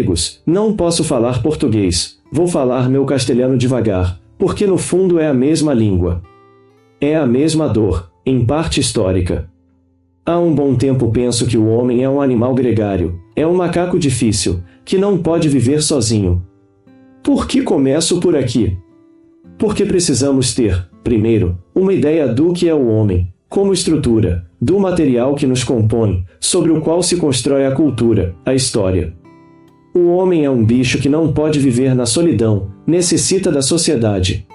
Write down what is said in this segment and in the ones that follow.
amigos, não posso falar português, vou falar meu castelhano devagar, porque no fundo é a mesma língua. É a mesma dor, em parte histórica. Há um bom tempo penso que o homem é um animal gregário, é um macaco difícil, que não pode viver sozinho. Por que começo por aqui? Porque precisamos ter, primeiro, uma ideia do que é o homem, como estrutura, do material que nos compõe, sobre o qual se constrói a cultura, a história. O homem é um bicho que não pode viver na solidão, necessita da sociedade.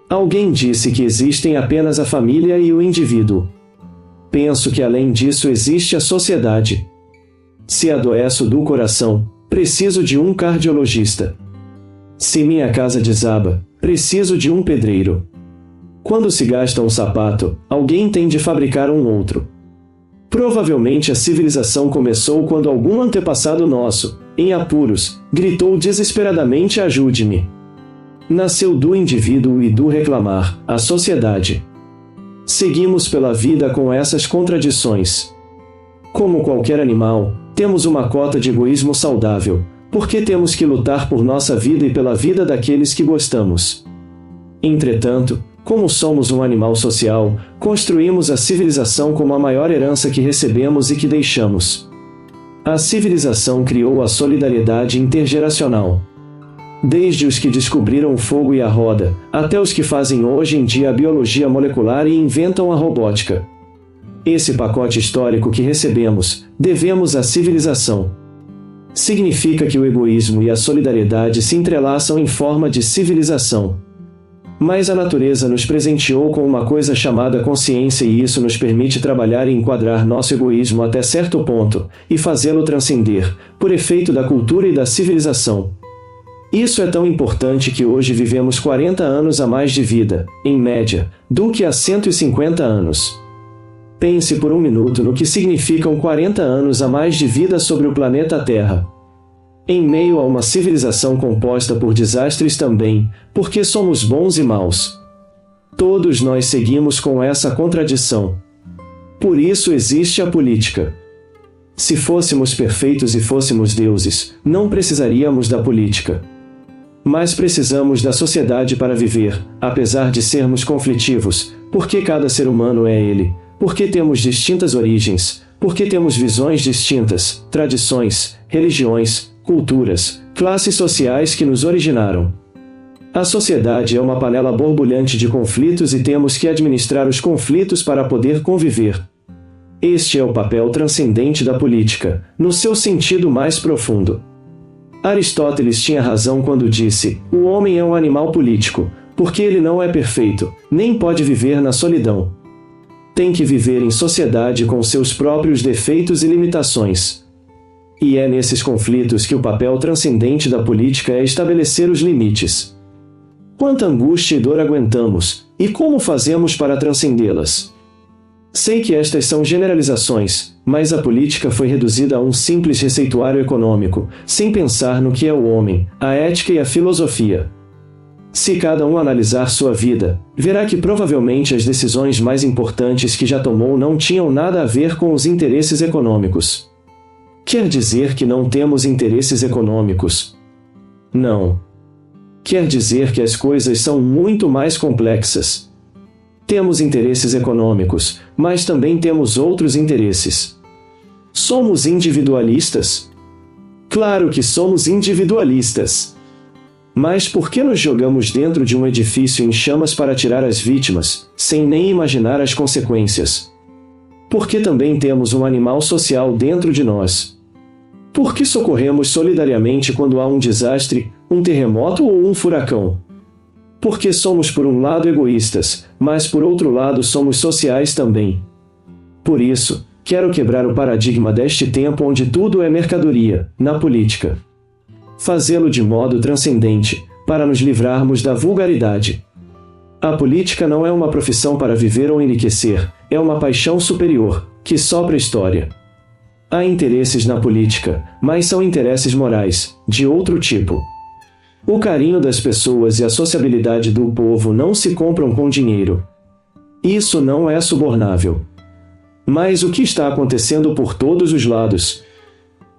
Alguém disse que existem apenas a família e o indivíduo. Penso que além disso existe a sociedade. Se adoeço do coração, preciso de um cardiologista. Se minha casa desaba, preciso de um pedreiro. Quando se gasta um sapato, alguém tem de fabricar um outro. Provavelmente a civilização começou quando algum antepassado nosso, em apuros, gritou desesperadamente: ajude-me. Nasceu do indivíduo e do reclamar, a sociedade. Seguimos pela vida com essas contradições. Como qualquer animal, temos uma cota de egoísmo saudável, porque temos que lutar por nossa vida e pela vida daqueles que gostamos. Entretanto, como somos um animal social, construímos a civilização como a maior herança que recebemos e que deixamos. A civilização criou a solidariedade intergeracional. Desde os que descobriram o fogo e a roda, até os que fazem hoje em dia a biologia molecular e inventam a robótica. Esse pacote histórico que recebemos, devemos à civilização. Significa que o egoísmo e a solidariedade se entrelaçam em forma de civilização. Mas a natureza nos presenteou com uma coisa chamada consciência e isso nos permite trabalhar e enquadrar nosso egoísmo até certo ponto, e fazê-lo transcender, por efeito da cultura e da civilização. Isso é tão importante que hoje vivemos 40 anos a mais de vida, em média, do que há 150 anos. Pense por um minuto no que significam 40 anos a mais de vida sobre o planeta Terra. Em meio a uma civilização composta por desastres também, porque somos bons e maus. Todos nós seguimos com essa contradição. Por isso existe a política. Se fôssemos perfeitos e fôssemos deuses, não precisaríamos da política. Mas precisamos da sociedade para viver, apesar de sermos conflitivos, porque cada ser humano é ele, porque temos distintas origens, porque temos visões distintas, tradições, religiões, culturas, classes sociais que nos originaram. A sociedade é uma panela borbulhante de conflitos e temos que administrar os conflitos para poder conviver. Este é o papel transcendente da política, no seu sentido mais profundo. Aristóteles tinha razão quando disse: o homem é um animal político, porque ele não é perfeito, nem pode viver na solidão. Tem que viver em sociedade com seus próprios defeitos e limitações. E é nesses conflitos que o papel transcendente da política é estabelecer os limites. Quanta angústia e dor aguentamos, e como fazemos para transcendê-las? Sei que estas são generalizações, mas a política foi reduzida a um simples receituário econômico, sem pensar no que é o homem, a ética e a filosofia. Se cada um analisar sua vida, verá que provavelmente as decisões mais importantes que já tomou não tinham nada a ver com os interesses econômicos. Quer dizer que não temos interesses econômicos? Não. Quer dizer que as coisas são muito mais complexas. Temos interesses econômicos, mas também temos outros interesses. Somos individualistas? Claro que somos individualistas. Mas por que nos jogamos dentro de um edifício em chamas para tirar as vítimas, sem nem imaginar as consequências? Porque também temos um animal social dentro de nós. Por que socorremos solidariamente quando há um desastre, um terremoto ou um furacão? Porque somos por um lado egoístas, mas por outro lado somos sociais também. Por isso, quero quebrar o paradigma deste tempo onde tudo é mercadoria, na política. Fazê-lo de modo transcendente, para nos livrarmos da vulgaridade. A política não é uma profissão para viver ou enriquecer, é uma paixão superior, que sopra história. Há interesses na política, mas são interesses morais, de outro tipo. O carinho das pessoas e a sociabilidade do povo não se compram com dinheiro. Isso não é subornável. Mas o que está acontecendo por todos os lados?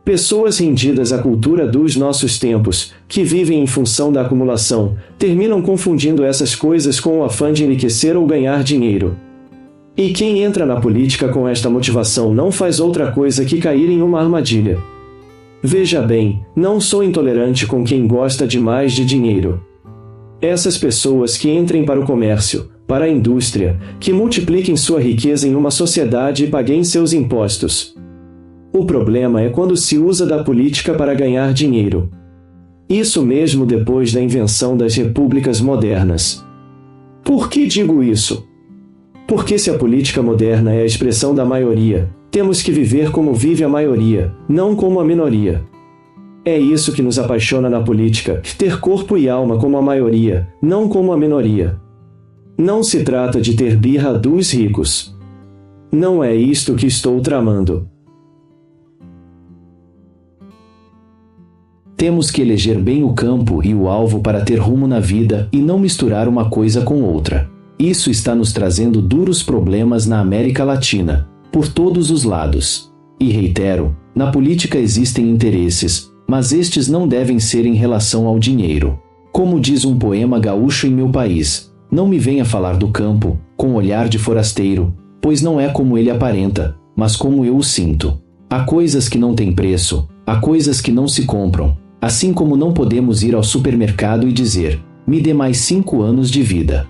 Pessoas rendidas à cultura dos nossos tempos, que vivem em função da acumulação, terminam confundindo essas coisas com o afã de enriquecer ou ganhar dinheiro. E quem entra na política com esta motivação não faz outra coisa que cair em uma armadilha. Veja bem, não sou intolerante com quem gosta demais de dinheiro. Essas pessoas que entrem para o comércio, para a indústria, que multipliquem sua riqueza em uma sociedade e paguem seus impostos. O problema é quando se usa da política para ganhar dinheiro. Isso mesmo depois da invenção das repúblicas modernas. Por que digo isso? Porque se a política moderna é a expressão da maioria, temos que viver como vive a maioria, não como a minoria. É isso que nos apaixona na política, ter corpo e alma como a maioria, não como a minoria. Não se trata de ter birra dos ricos. Não é isto que estou tramando. Temos que eleger bem o campo e o alvo para ter rumo na vida e não misturar uma coisa com outra. Isso está nos trazendo duros problemas na América Latina, por todos os lados. E reitero, na política existem interesses, mas estes não devem ser em relação ao dinheiro. Como diz um poema gaúcho em meu país, não me venha falar do campo, com olhar de forasteiro, pois não é como ele aparenta, mas como eu o sinto. Há coisas que não têm preço, há coisas que não se compram. Assim como não podemos ir ao supermercado e dizer, me dê mais 5 anos de vida.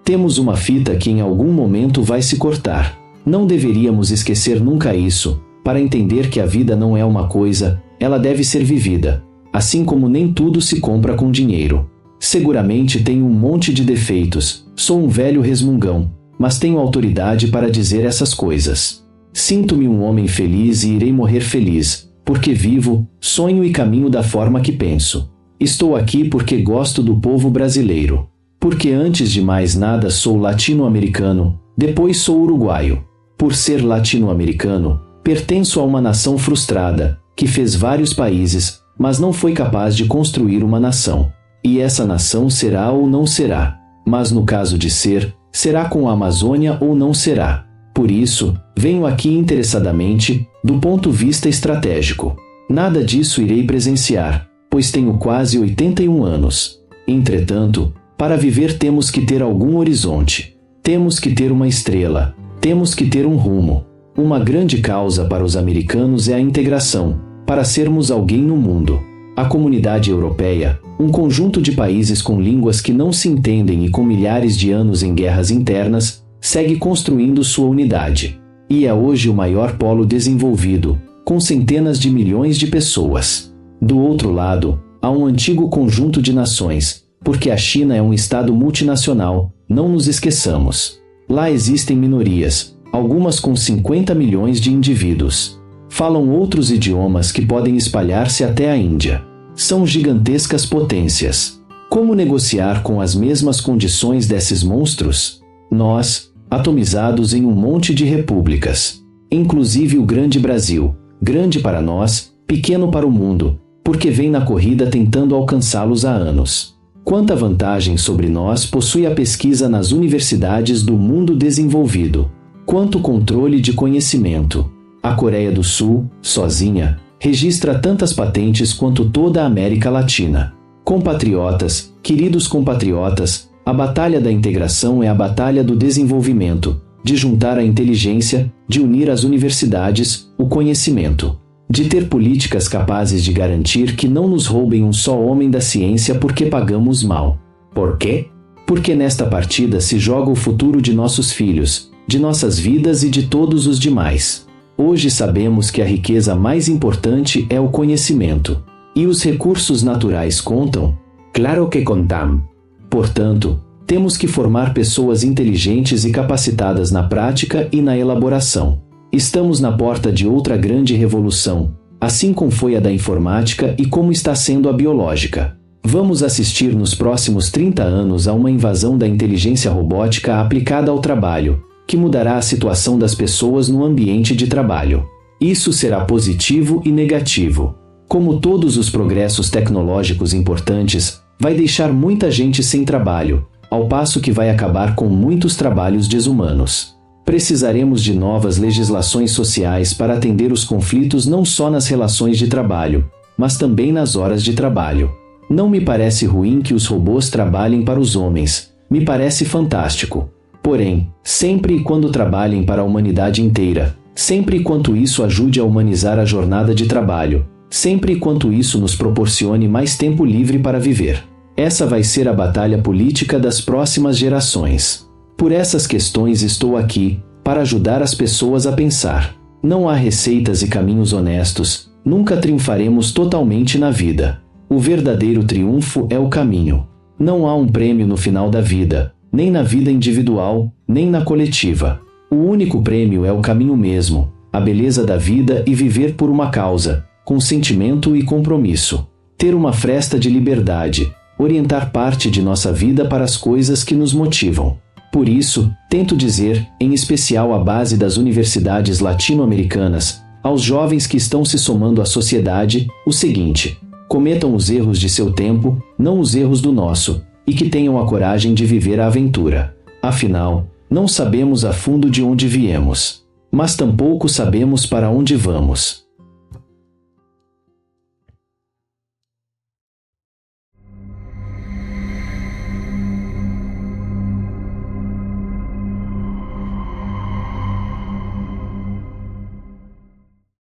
Temos uma fita que em algum momento vai se cortar. Não deveríamos esquecer nunca isso, para entender que a vida não é uma coisa, ela deve ser vivida. Assim como nem tudo se compra com dinheiro. Seguramente tenho um monte de defeitos, sou um velho resmungão, mas tenho autoridade para dizer essas coisas. Sinto-me um homem feliz e irei morrer feliz, porque vivo, sonho e caminho da forma que penso. Estou aqui porque gosto do povo brasileiro. Porque antes de mais nada sou latino-americano, depois sou uruguaio. Por ser latino-americano, pertenço a uma nação frustrada, que fez vários países, mas não foi capaz de construir uma nação. E essa nação será ou não será. Mas no caso de ser, será com a Amazônia ou não será. Por isso, venho aqui interessadamente, do ponto de vista estratégico. Nada disso irei presenciar, pois tenho quase 81 anos. Entretanto, para viver temos que ter algum horizonte. Temos que ter uma estrela. Temos que ter um rumo. Uma grande causa para os americanos é a integração, para sermos alguém no mundo. A comunidade europeia, um conjunto de países com línguas que não se entendem e com milhares de anos em guerras internas, segue construindo sua unidade. E é hoje o maior polo desenvolvido, com centenas de milhões de pessoas. Do outro lado, há um antigo conjunto de nações, porque a China é um estado multinacional, não nos esqueçamos. Lá existem minorias, algumas com 50 milhões de indivíduos. Falam outros idiomas que podem espalhar-se até a Índia. São gigantescas potências. Como negociar com as mesmas condições desses monstros? Nós, atomizados em um monte de repúblicas. Inclusive o grande Brasil, grande para nós, pequeno para o mundo, porque vem na corrida tentando alcançá-los há anos. Quanta vantagem sobre nós possui a pesquisa nas universidades do mundo desenvolvido. Quanto controle de conhecimento. A Coreia do Sul, sozinha, registra tantas patentes quanto toda a América Latina. Compatriotas, queridos compatriotas, a batalha da integração é a batalha do desenvolvimento, de juntar a inteligência, de unir as universidades, o conhecimento, de ter políticas capazes de garantir que não nos roubem um só homem da ciência porque pagamos mal. Por quê? Porque nesta partida se joga o futuro de nossos filhos, de nossas vidas e de todos os demais. Hoje sabemos que a riqueza mais importante é o conhecimento. E os recursos naturais contam? Claro que contam. Portanto, temos que formar pessoas inteligentes e capacitadas na prática e na elaboração. Estamos na porta de outra grande revolução, assim como foi a da informática e como está sendo a biológica. Vamos assistir nos próximos 30 anos a uma invasão da inteligência robótica aplicada ao trabalho, que mudará a situação das pessoas no ambiente de trabalho. Isso será positivo e negativo. Como todos os progressos tecnológicos importantes, vai deixar muita gente sem trabalho, ao passo que vai acabar com muitos trabalhos desumanos. Precisaremos de novas legislações sociais para atender os conflitos não só nas relações de trabalho, mas também nas horas de trabalho. Não me parece ruim que os robôs trabalhem para os homens, me parece fantástico. Porém, sempre e quando trabalhem para a humanidade inteira, sempre e quanto isso ajude a humanizar a jornada de trabalho, sempre e quanto isso nos proporcione mais tempo livre para viver. Essa vai ser a batalha política das próximas gerações. Por essas questões estou aqui, para ajudar as pessoas a pensar. Não há receitas e caminhos honestos, nunca triunfaremos totalmente na vida. O verdadeiro triunfo é o caminho. Não há um prêmio no final da vida, nem na vida individual, nem na coletiva. O único prêmio é o caminho mesmo, a beleza da vida e viver por uma causa, com sentimento e compromisso. Ter uma fresta de liberdade, orientar parte de nossa vida para as coisas que nos motivam. Por isso, tento dizer, em especial à base das universidades latino-americanas, aos jovens que estão se somando à sociedade, o seguinte: cometam os erros de seu tempo, não os erros do nosso, e que tenham a coragem de viver a aventura. Afinal, não sabemos a fundo de onde viemos, mas tampouco sabemos para onde vamos.